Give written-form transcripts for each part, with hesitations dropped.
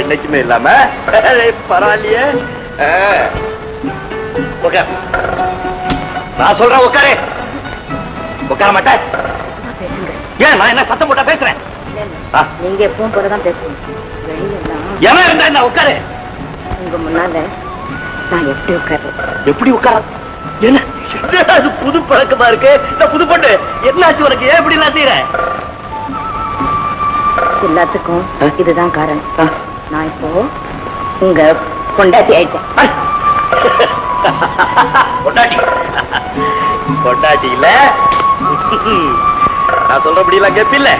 என்னைக்குமே இல்லாம பரவாயில்லையே. நான் சொல்றேன் உட்காரு. உட்கார மாட்டேன். ஏன் நான் என்ன சத்தம் போட்டா பேசுறேன்? நீங்க எப்பவும் போலதான் பேசுறீங்க. ஏன்னா இருந்தா என்ன உட்காரு. உங்க முன்னால நான் எப்படி உட்காரு? எப்படி உட்கார? என்ன அது புது பழக்கமா இருக்கு. நான் புது பொண்ணு. என்னாச்சு உனக்கு? ஏன் இப்படி எல்லாம் செய்யற? எல்லாத்துக்கும் இதுதான் காரணம். நான் இப்போ உங்க பொண்டாட்டி ஆயிட்டேன். பொண்டாட்டி பொண்டாட்டி இல்ல. நான் சொல்றபடி எல்லாம் கேப்பில்ல.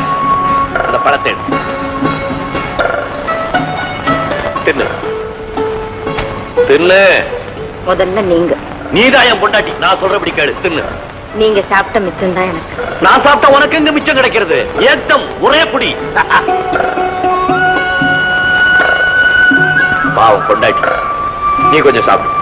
அந்த பழத்தை தின்னு தின்னு. முதல்ல நீதான் என் பொண்டாட்டி. நான் சொல்றபடி கேளு. தின்னு. நீங்க சாப்பிட்ட மிச்சம் தான் எனக்கு. நான் சாப்பிட்ட உனக்கு எங்க மிச்சம் கிடைக்கிறது? ஏத்தம் ஒரே புடி. பாவம் பொண்டாட்டி. நீ கொஞ்சம் சாப்பிடு.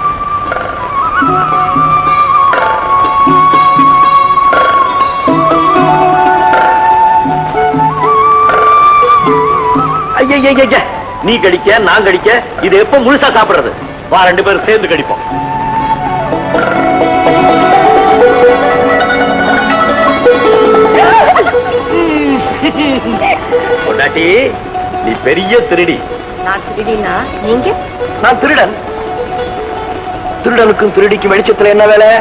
ஐயா, நீ கடிக்க நான் கடிக்க. இது எப்ப முழுசா சாப்பிடுறது? வா, ரெண்டு பேரும் சேர்ந்து கடிப்போம். பொண்டாட்டி, நீ பெரிய திருடி. நான் திருடினா நீங்க? நான் திருடன். திருடனுக்கும் திருடிக்கும் வெளிச்சத்துல என்ன வேலை?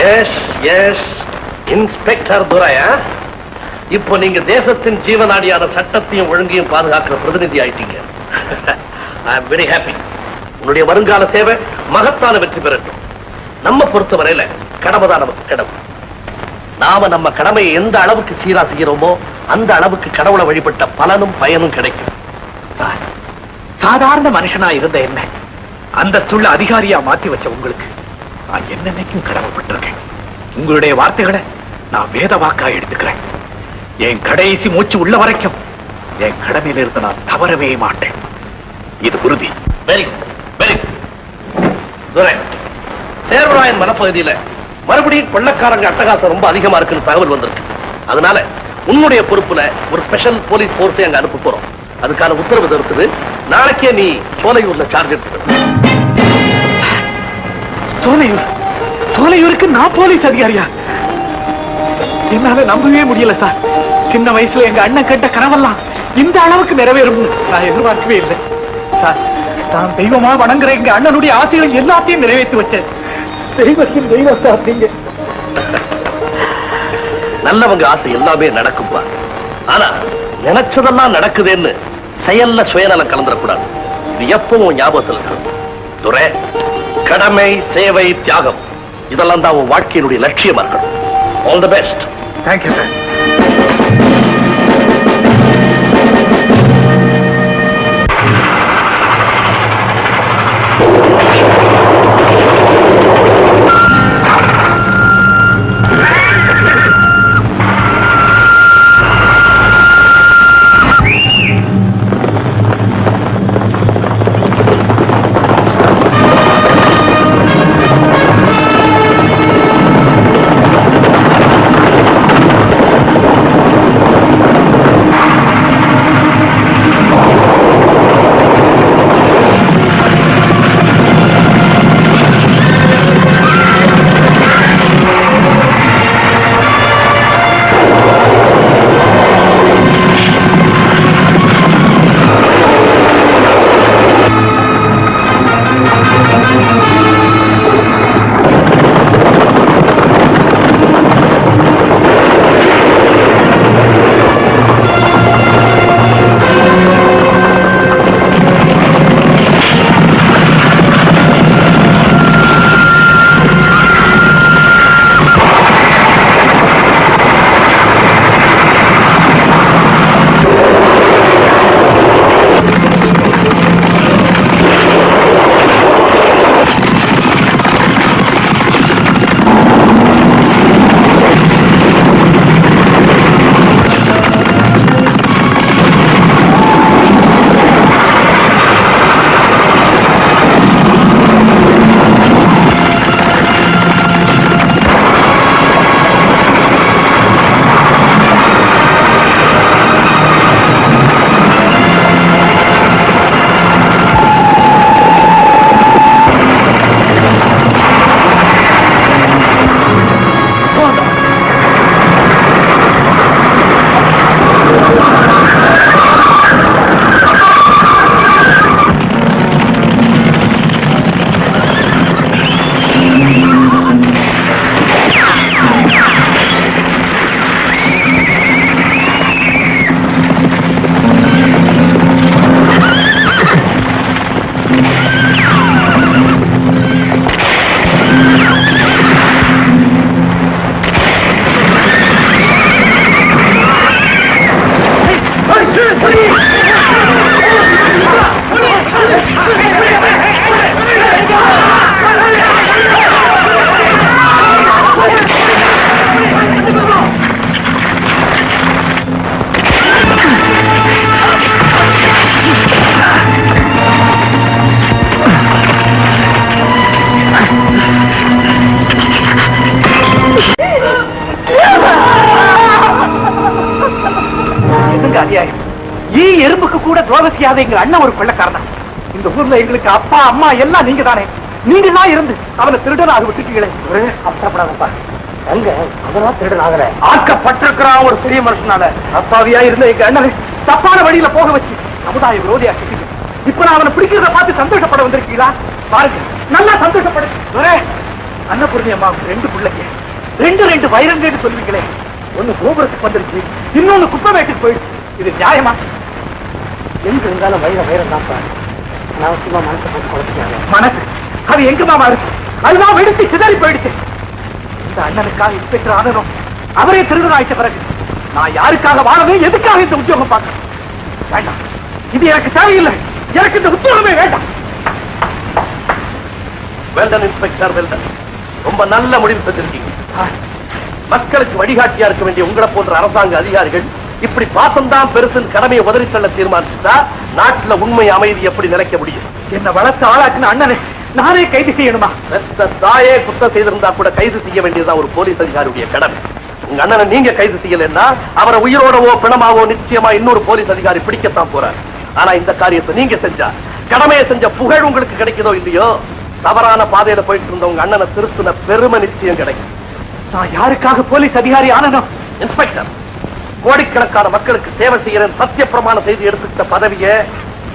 எஸ் எஸ் இன்ஸ்பெக்டர் துரையா, இப்போ நீங்க தேசத்தின் ஜீவநாடியான சட்டத்தையும் ஒழுங்கையும் பாதுகாக்கிற பிரதிநிதி ஆயிட்டீங்க. I am very happy. உன்னுடைய வருங்கால சேவை மகத்தான வெற்றி பெறட்டும். நம்ம பொறுத்தவரையில கடமைதான் நமக்கு கடமை. நாம நம்ம கடமையை எந்த அளவுக்கு சீரா செய்கிறோமோ அந்த அளவுக்கு கடவுளை வழிபட்ட பலனும் பயனும் கிடைக்கும். சாதாரண மனுஷனா இருந்த என்ன அந்தஸ்துள்ள அதிகாரியா மாத்தி வச்ச உங்களுக்கு நான் என்னைக்கும் கடமைப்பட்டிருக்கேன். உங்களுடைய வார்த்தைகளை நான் வேத வாக்கா எடுத்துக்கிறேன். என் கடைசி மூச்சு உள்ள வரைக்கும் என் கடமையில இருந்து நான் தவறவே மாட்டேன். இது உறுதி. Very good, very good. Durai, Servarayan மலைப்பகுதியில மறுபடியும் கொள்ளக்காரங்க அட்டகாசம் ரொம்ப அதிகமா இருக்குன்னு தகவல் வந்திருக்கு. அதனால உன்னுடைய பொறுப்புல ஒரு ஸ்பெஷல் போலீஸ் போர்ஸை அங்க அனுப்ப போறோம். அதுக்கான உத்தரவு இருக்குது. நாளைக்கே நீ சோலையூர்ல சார்ஜ் எடுத்து. சோலையூருக்கு நான் போலீஸ் அதிகாரியா? என்னால நம்பவே முடியல சார். சின்ன வயசுல எங்க அண்ணன் கேட்ட கனவெல்லாம் இந்த அளவுக்கு நிறைவேறும் நான் எதிர்பார்க்கவே இல்லை சார். நான் தெய்வமா வணங்குற எங்க அண்ணனுடைய ஆசைகள் எல்லாத்தையும் நிறைவேற்றி வச்சேன். தெய்வத்தின் தெய்வம் சார் நீங்க. நல்லவங்க ஆசை எல்லாமே நடக்கும்பா. ஆனா நினைச்சதெல்லாம் நடக்குதுன்னு செயல்ல சுயநலம் கலந்துடக்கூடாது. இது எப்பவும் ஞாபகத்தில் இருக்கணும். துரை, கடமை, சேவை, தியாகம் இதெல்லாம் தான் உன் வாழ்க்கையினுடைய லட்சியமா இருக்கணும். All the best. Thank you sir. எறும்புக்கு கூட துரோகம் செய்யாத எங்க அண்ணன் ஒரு கொள்ளக்காரன். இந்த ஊர்ல எங்களுக்கு அப்பா அம்மா எல்லாம் நீங்க தானே. நீங்க தான் இருந்து அவனை திருடன் ஆக விட்டுட்டீங்களே. அவசரப்படாதப்பா. அங்க அதெல்லாம் திருடன் ஆகல. ஆக்கப்பட்டிருக்கிறான் ஒரு பெரிய மனுஷனால. அப்பாவியா இருந்த எங்க அண்ணனை தப்பான வழியில போக வச்சு சமுதாய விரோதியா கிட்டீங்க. இப்ப நான் அவனை பிடிக்கிறத பார்த்து சந்தோஷப்பட வந்திருக்கீங்களா? பாருங்க, நல்லா சந்தோஷப்படு. அன்னபூர்ணி அம்மாவுக்கு 2 பிள்ளைங்க, 2 வைரங்கன்னு சொல்லுவீங்களே, ஒண்ணு கோபுரத்துக்கு வந்துருச்சு, இன்னொன்னு குப்பமேட்டுக்கு போயிடுச்சு. இது நியாயமா? எங்க இருந்தாலும் வைரம் தான் பாரு. அவசியமா மனசை போட்டு குறைச்சிக்காங்க. மனசு அது எங்க மாமா இருக்கு? அதுதான் வெடித்து சிதறி போயிடுச்சு. இந்த அண்ணனுக்காக இன்ஸ்பெக்டர் ஆனனும் அவரே திருடன் ஆயிட்ட பிறகு நான் யாருக்காக வாழவே, எதுக்காக இந்த உத்தியோகம் பார்க்க வேண்டாம். இது எனக்கு தேவையில்லை. எனக்கு இந்த உத்தியோகமே வேண்டாம். Well done inspector, well done. ரொம்ப நல்ல முடிவு செஞ்சிருக்கீங்க. மக்களுக்கு வழிகாட்டியா இருக்க வேண்டிய உங்களை போன்ற அரசாங்க அதிகாரிகள் இப்படி பாசம்தான் பெருசின் கடமையை உதறித்தள்ள தீர்மானிச்சுட்டா நாட்டுல உண்மை அமைதி எப்படி நிலைக்க முடியும்? என்ன வளர்த்து ஆளாக்குன அண்ணனை நானே கைது செய்யணுமா? தாயே குத்தம் செய்திருந்தா கூட கைது செய்ய வேண்டியதுதான் ஒரு போலீஸ் அதிகாரியுடைய கடமை. உங்க அண்ணனை நீங்க கைது செய்யலன்னா அவரை உயிரோடவோ பிணமாவோ நிச்சயமா இன்னொரு போலீஸ் அதிகாரி பிடிக்கத்தான் போறாரு. ஆனா இந்த காரியத்தை நீங்க செஞ்சா, கடமையை செஞ்ச புகழ் உங்களுக்கு கிடைக்குதோ இல்லையோ, தவறான பாதையில போயிட்டு இருந்த உங்க அண்ணனை திருத்தின பெருமை நிச்சயம் கிடைக்கும். நான் யாருக்காக போலீஸ் அதிகாரி ஆனனும்? இன்ஸ்பெக்டர், கோடிக்கணக்கான மக்களுக்கு சேவை செய்யற சத்திய பிரமாண செய்தி எடுத்துக்கிட்ட பதவியை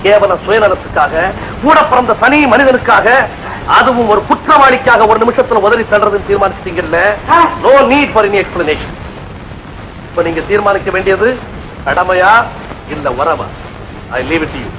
கேவல சுயநலத்துக்காக, கூட பிறந்த தனி மனிதனுக்காக, அதுவும் ஒரு குற்றவாளிக்காக ஒரு நிமிஷத்துல உதறி தள்ளுறதுன்னு தீர்மானிச்சிட்டீங்கல்ல. No need for any explanation. இப்ப நீங்க தீர்மானிக்க வேண்டியது கடமையா இல்ல வரவா? I leave it to you.